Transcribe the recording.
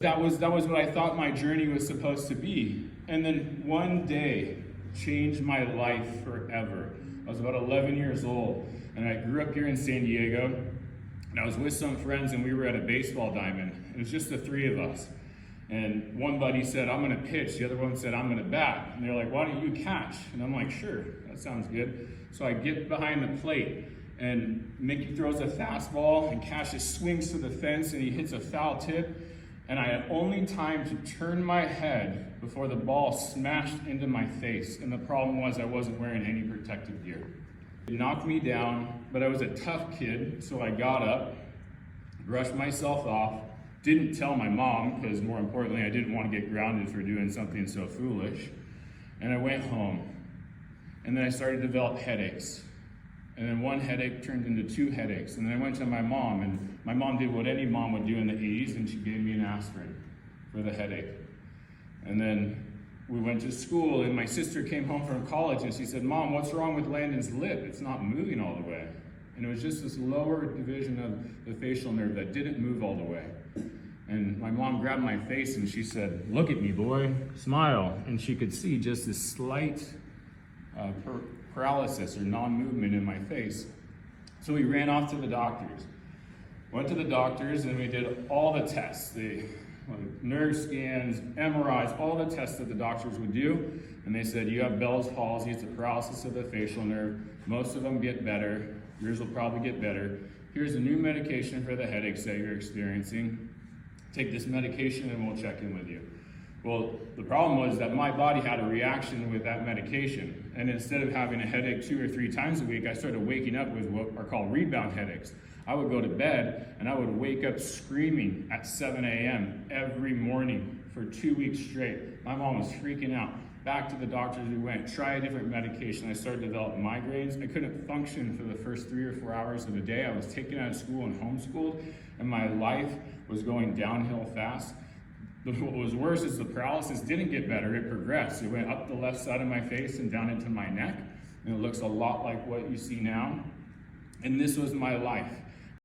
That was what I thought my journey was supposed to be. And then one day changed my life forever. I was about 11 years old, and I grew up here in San Diego, and I was with some friends, and we were at a baseball diamond. It was just the three of us. And one buddy said, I'm gonna pitch. The other one said, I'm gonna bat. And they're like, why don't you catch? And I'm like, sure, that sounds good. So I get behind the plate, and Mickey throws a fastball, and Cassius swings to the fence, and he hits a foul tip. And I had only time to turn my head before the ball smashed into my face. And the problem was I wasn't wearing any protective gear. It knocked me down, but I was a tough kid, so I got up, brushed myself off, didn't tell my mom, because more importantly, I didn't want to get grounded for doing something so foolish. And I went home. And then I started to develop headaches. And then one headache turned into two headaches. And then I went to my mom, and my mom did what any mom would do in the 80s, and she gave me an aspirin for the headache. And then we went to school, and my sister came home from college, and she said, Mom, what's wrong with Landon's lip? It's not moving all the way. And it was just this lower division of the facial nerve that didn't move all the way. And my mom grabbed my face, and she said, look at me, boy, smile. And she could see just this slight paralysis or non-movement in my face. So we ran off to the doctors. Went to the doctors and we did all the tests, the nerve scans, MRIs, all the tests that the doctors would do. And they said, you have Bell's palsy, it's a paralysis of the facial nerve. Most of them get better. Yours will probably get better. Here's a new medication for the headaches that you're experiencing. Take this medication and we'll check in with you. Well, the problem was that my body had a reaction with that medication. And instead of having a headache 2 or 3 times a week, I started waking up with what are called rebound headaches. I would go to bed and I would wake up screaming at 7 a.m. every morning for 2 weeks straight. My mom was freaking out. Back to the doctors we went, try a different medication. I started to develop migraines. I couldn't function for the first 3 or 4 hours of the day. I was taken out of school and homeschooled, and my life was going downhill fast. What was worse is the paralysis didn't get better, it progressed. It went up the left side of my face and down into my neck, and it looks a lot like what you see now. And this was my life.